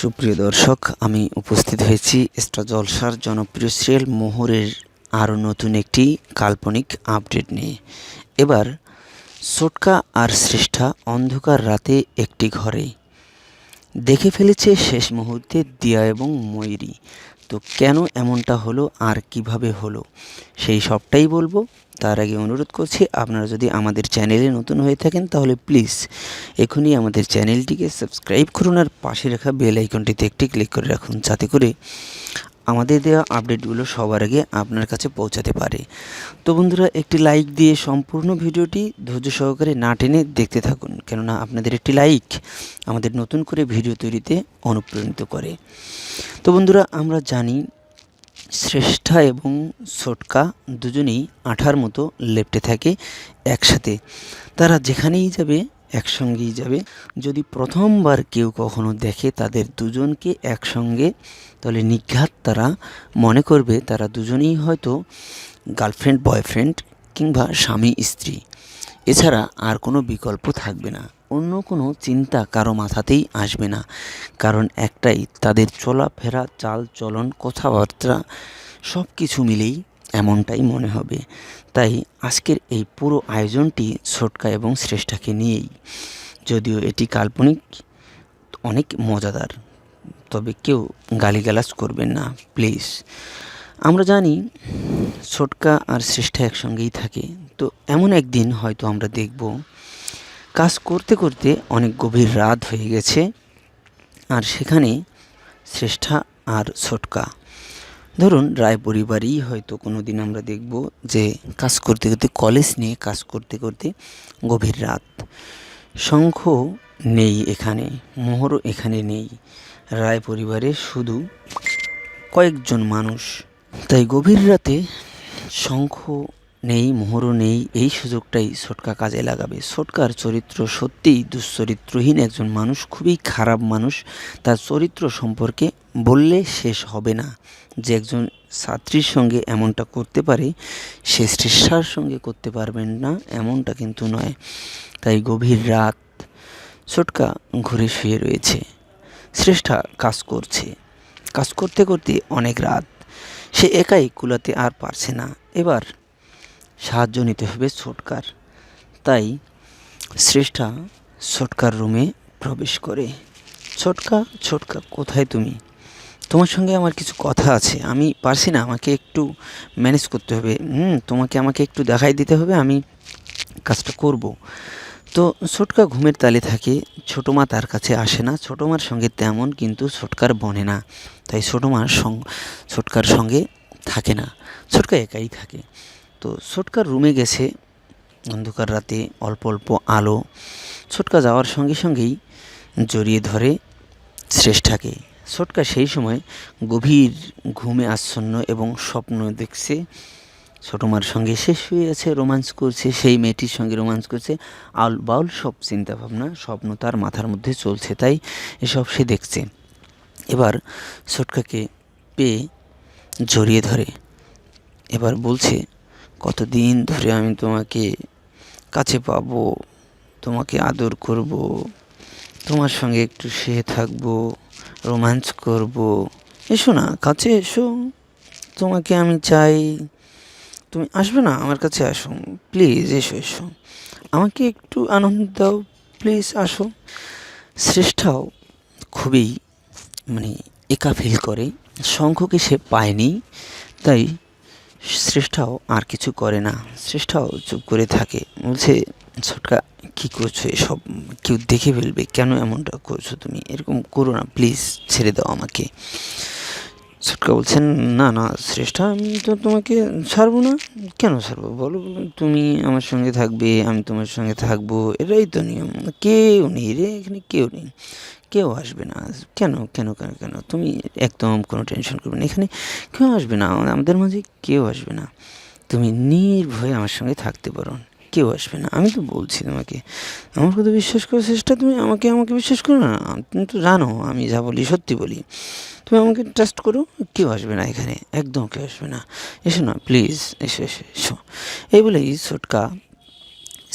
সুপ্রিয় দর্শক, আমি উপস্থিত হয়েছি স্টার জলসার জনপ্রিয় সিরিয়াল মোহরের আরও নতুন একটি কাল্পনিক আপডেট নিয়ে। এবার ছোটকা আর শ্রেষ্ঠা অন্ধকার রাতে একটি ঘরে দেখে ফেলেছে শেষ মুহূর্তে দিয়া এবং ময়ূরী। তো কেন এমনটা হলো আর কিভাবে হলো সেই সবটাই বলবো। তার আগে অনুরোধ করছি, আপনারা যদি আমাদের চ্যানেলে নতুন হয়ে থাকেন তাহলে প্লিজ এখনই আমাদের চ্যানেলটিকে সাবস্ক্রাইব করুন আর পাশে রাখা বেল আইকনটিতে একটি ক্লিক করে রাখুন, যাতে করে আমাদের দেওয়া আপডেটগুলো সবার আগে আপনার কাছে পৌঁছাতে পারে। তো বন্ধুরা, একটি লাইক দিয়ে সম্পূর্ণ ভিডিওটি ধৈর্য সহকারে না টেনে দেখতে থাকুন, কেননা আপনাদের একটি লাইক আমাদের নতুন করে ভিডিও তৈরিতে অনুপ্রাণিত করে। তো বন্ধুরা, আমরা জানি শ্রেষ্ঠা এবং ছোটকা দুজনেই আঠার মতো লেপ্টে থাকে একসাথে। তারা যেখানেই যাবে একসঙ্গেই যাবে। যদি প্রথমবার কেউ কখনো দেখে তাদের দুজনকে একসঙ্গে, তাহলে নিঘাত তারা মনে করবে তারা দুজনেই হয়তো গার্লফ্রেন্ড বয়ফ্রেন্ড কিংবা স্বামী স্ত্রী। এছাড়া আর কোনো বিকল্প থাকবে না, অন্য কোনো চিন্তা কারো মাথাতেই আসবে না। কারণ একটাই, তাদের চলাফেরা, চাল চলন, কথাবার্তা সব কিছু মিলেই এমনটাই মনে হবে। তাই আজকের এই পুরো আয়োজনটি ছোটকা এবং শ্রেষ্ঠাকে নিয়েই। যদিও এটি কাল্পনিক, অনেক মজাদার, তবে কেউ গালিগালাজ করবেন না প্লিজ। আমরা জানি ছোটকা আর শ্রেষ্ঠা একসঙ্গেই থাকে। তো এমন একদিন হয়তো আমরা দেখব কাজ করতে করতে অনেক গভীর রাত হয়ে গেছে, আর সেখানে শ্রেষ্ঠা আর ছোটকা, ধরুন রায় পরিবারই হয়তো কোনো দিন আমরা দেখব যে কাজ করতে করতে, কলেজ নিয়ে কাজ করতে করতে গভীর রাত, শঙ্খ নেই এখানে, মোহরও এখানে নেই, রায় পরিবারে শুধু কয়েকজন মানুষ। তাই গভীর রাতে শঙ্খ নেই, মোহরও নেই, এই সুযোগটাই ছোটকা কাজে লাগাবে। ছোটকার চরিত্র সত্যিই দুশ্চরিত্রহীন একজন মানুষ, খুবই খারাপ মানুষ। তার চরিত্র সম্পর্কে বললে শেষ হবে না। যে একজন ছাত্রীর সঙ্গে এমনটা করতে পারে, সে শ্রেষ্ঠার সঙ্গে করতে পারবেন না এমনটা কিন্তু নয়। তাই গভীর রাত, ছোটকা ঘুরে শুয়ে রয়েছে, শ্রেষ্ঠা কাজ করছে। কাজ করতে করতে অনেক রাত, সে একাই কুলাতে আর পারছে না। এবার সাহায্য নিতে হবে ছোটকার। তাই শ্রেষ্ঠা ছোটকার রুমে প্রবেশ করে। ছোটকা, ছোটকা কোথায় তুমি? তোমার সঙ্গে আমার কিছু কথা আছে, আমি পারছি না, আমাকে একটু ম্যানেজ করতে হবে। আমাকে একটু দেখাই দিতে হবে, আমি কাজটা করব। তো ছোটকা ঘুমের তালে থাকে, ছোটো মা তার কাছে আসে না। ছোটো মার সঙ্গে তেমন কিন্তু ছোটকার বনে না, তাই ছোটকার সঙ্গে থাকে না, ছোটকা একাই থাকে। তো ছোটকার রুমে গেছে, অন্ধকার রাতে অল্প অল্প আলো। ছোটকা যাওয়ার সঙ্গে সঙ্গেই জড়িয়ে ধরে শ্রেষ্ঠাকে। ছোটকা সেই সময় গভীর ঘুমে আচ্ছন্ন এবং স্বপ্ন দেখছে। ছোটো মার সঙ্গে সে শুয়ে আছে, রোমান্স করছে, সেই মেয়েটির সঙ্গে রোমান্স করছে। আউল বাউল সব চিন্তাভাবনা, স্বপ্ন তার মাথার মধ্যে চলছে, তাই এসব সে দেখছে। এবার ছোটকাকে পেয়ে জড়িয়ে ধরে, এবার বলছে, কতদিন ধরে আমি তোমাকে কাছে পাবো, তোমাকে আদর করব, তোমার সঙ্গে একটু শুয়ে থাকবো, রোমান্স করব, এসো না কাছে এসো, তোমাকে আমি চাই, তুমি আসবে না আমার কাছে? আসো প্লিজ, এসো এসো, আমাকে একটু আনন্দ দাও প্লিজ, আসো। শ্রেষ্ঠাও খুবই একা ফিল করে, শঙ্খকে সে পায়নি, তাই শ্রেষ্ঠাও আর কিছু করে না। শ্রেষ্ঠাও চুপ করে থাকে, বলছে, ছোটকা কী করছো এসব? কেউ দেখে ফেলবে, কেন এমনটা করছো তুমি? এরকম করো না প্লিজ, ছেড়ে দাও আমাকে। ছোটকা বলছেন, না না শ্রেষ্ঠা, আমি তো তোমাকে ছাড়বো না। কেন ছাড়বো বলো? তুমি আমার সঙ্গে থাকবে, আমি তোমার সঙ্গে থাকবো, এটাই তো নিয়ম। কেউ নেই রে এখানে, কেউ নেই, কেউ আসবে না। কেন কেন কেন কেন তুমি একদম কোনো টেনশন করবে না, এখানে কেউ আসবে না, আমাদের মাঝে কেউ আসবে না। তুমি নির্ভয়ে আমার সঙ্গে থাকতে পারো, কেউ আসবে না। আমি তো বলছি তোমাকে, আমার কথা বিশ্বাস করার চেষ্টা, তুমি আমাকে বিশ্বাস করো না? তুমি তো জানো আমি যা বলি সত্যি বলি, তুমি আমাকে ট্রাস্ট করো। কেউ আসবে না এখানে, একদম কেউ আসবে না, এসো না প্লিজ, এসো এসো এসো। এই বলেই ছোটকা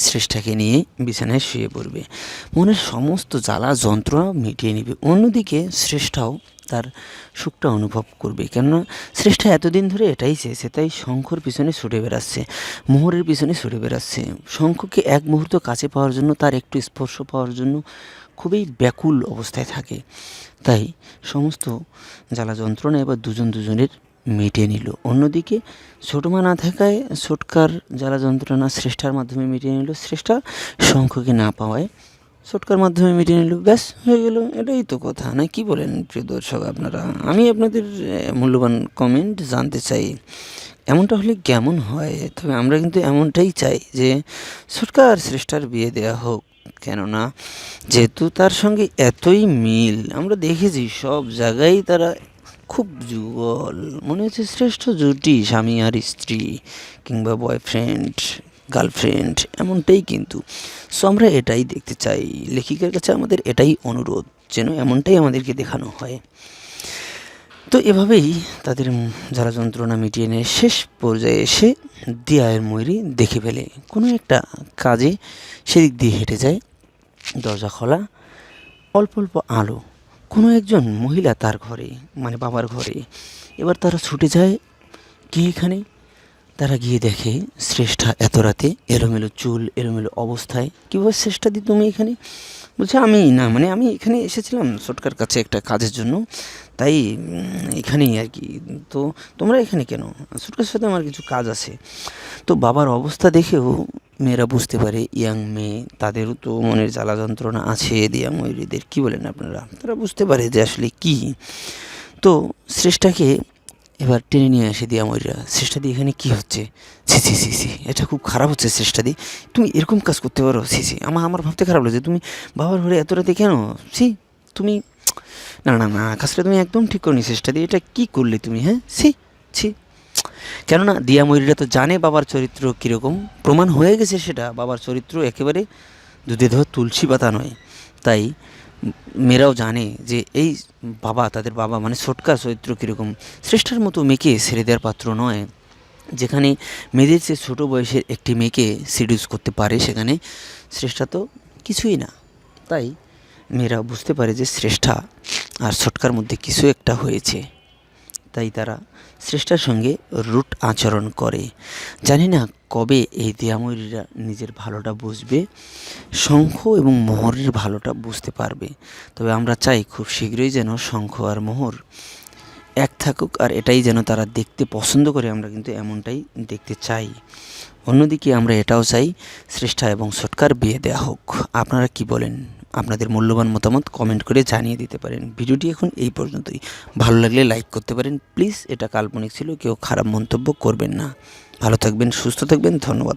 শ্রেষ্ঠাকে নিয়ে বিছানায় শুয়ে পড়বে, মনের সমস্ত জ্বালা যন্ত্রণা মিটিয়ে নেবে। অন্যদিকে শ্রেষ্ঠাও তার সুখটা অনুভব করবে, কেননা শ্রেষ্ঠা এতদিন ধরে এটাই চেয়েছে, তাই শঙ্খর পিছনে ছুটে বেড়াচ্ছে, মোহরের পিছনে ছুটে বেড়াচ্ছে। শঙ্খকে এক মুহূর্ত কাছে পাওয়ার জন্য, তার একটু স্পর্শ পাওয়ার জন্য খুবই ব্যাকুল অবস্থায় থাকে। তাই সমস্ত জ্বালা যন্ত্রণা এবার দুজন দুজনের মিটিয়ে নিল। অন্যদিকে ছোটো মা না থাকায় ছোটকার জ্বালা যন্ত্রণা শ্রেষ্ঠার মাধ্যমে মিটিয়ে নিল, শ্রেষ্ঠা শঙ্খকে না পাওয়ায় ছোটকার মাধ্যমে মিটিয়ে নিল, ব্যাস হয়ে গেল। এটাই তো কথা, না কি বলেন প্রিয় দর্শক আপনারা? আমি আপনাদের মূল্যবান কমেন্ট জানতে চাই, এমনটা হলে কেমন হয়? তবে আমরা কিন্তু এমনটাই চাই যে ছোটকা আর শ্রেষ্ঠার বিয়ে দেওয়া হোক, কেননা যেহেতু তার সঙ্গে এতই মিল, আমরা দেখেছি সব জায়গায় তারা খুব যুগল, মনে হচ্ছে শ্রেষ্ঠ জুটি, স্বামী আর স্ত্রী কিংবা বয়ফ্রেন্ড গার্লফ্রেন্ড, এমনটাই কিন্তু। সো আমরা এটাই দেখতে চাই, লেখিকার কাছে আমাদের এটাই অনুরোধ, যেন এমনটাই আমাদেরকে দেখানো হয়। তো এভাবেই তাদের জ্বালা যন্ত্রণা মিটিয়ে নিয়ে শেষ পর্যায়ে এসে দিয়ার ময়ূরী দেখে ফেলে কোনো একটা কাজে সেদিক দিয়ে হেঁটে যায়, দরজা খোলা, অল্প অল্প আলো, কোনো একজন মহিলা তার ঘরে, মানে বাবার ঘরে। এবার তারা ছুটে যায়, কি এখানে? তারা গিয়ে দেখে শ্রেষ্ঠা এত রাতে এলোমেলো চুল, এলোমেলো অবস্থায়। কীভাবে শ্রেষ্ঠা দি তুমি এখানে? বলছে আমি না, মানে আমি এখানে এসেছিলাম ছোটকার কাছে একটা কাজের জন্য, তাই এখানেই আর কি। তো তোমরা এখানে কেন? ছোটকার সাথে আমার কিছু কাজ আছে। তো বাবার অবস্থা দেখেও মেয়েরা বুঝতে পারে, ইয়াং মেয়ে, তাদেরও তো মনের জ্বালা যন্ত্রণা আছে, দিয়া ময়ূরীদের, কী বলেন আপনারা? তারা বুঝতে পারে যে আসলে কী। তো শ্রেষ্ঠাকে এবার টেনে নিয়ে আসে দিয়া ময়ূরীরা। শ্রেষ্ঠাদি এখানে কী হচ্ছে? ছি ছি ছি ছি, এটা খুব খারাপ হচ্ছে শ্রেষ্ঠাদি, তুমি এরকম কাজ করতে পারো? ছি ছি, আমার ভাবতে খারাপ লাগছে, তুমি বাবার ঘরে এত রাতে কেন? ছি, তুমি না না না, কাজটা তুমি একদম ঠিক করনি শ্রেষ্ঠাদি, এটা কী করলে তুমি? হ্যাঁ, ছি ছি। কেননা দিয়া ময়ূরীরা তো জানে বাবার চরিত্র কীরকম, প্রমাণ হয়ে গেছে সেটা, বাবার চরিত্র একেবারে দুধে ধোয়া তুলসী পাতা নয়। তাই মেয়েরাও জানে যে এই বাবা, তাদের বাবা মানে ছোটকার চরিত্র কীরকম। শ্রেষ্ঠার মতো মেয়েকে ছেড়ে দেওয়ার পাত্র নয়। যেখানে মেয়েদের চেয়ে ছোটো বয়সের একটি মেয়েকে সিডিউস করতে পারে, সেখানে শ্রেষ্ঠা তো কিছুই না। তাই মেয়েরা বুঝতে পারে যে শ্রেষ্ঠা আর ছোটকার মধ্যে কিছু একটা হয়েছে, তাই তারা শ্রেষ্ঠার সঙ্গে রুট আচরণ করে। জানি না কবে এই দিয়াময়ূরীরা নিজের ভালোটা বুঝবে, শঙ্খ এবং মোহরের ভালোটা বুঝতে পারবে। তবে আমরা চাই খুব শীঘ্রই যেন শঙ্খ আর মোহর এক থাকুক, আর এটাই যেন তারা দেখতে পছন্দ করে, আমরা কিন্তু এমনটাই দেখতে চাই। অন্যদিকে আমরা এটাও চাই শ্রেষ্ঠা এবং ছোটকার বিয়ে দেওয়া হোক। আপনারা কি বলেন? আপনাদের মূল্যবান মতামত কমেন্ট করে জানিয়ে দিতে পারেন। ভিডিওটি এখন এই পর্যন্তই, ভালো লাগলে লাইক করতে পারেন প্লিজ। এটা কাল্পনিক ছিল, কেউ খারাপ মন্তব্য করবেন না। ভালো থাকবেন, সুস্থ থাকবেন, ধন্যবাদ।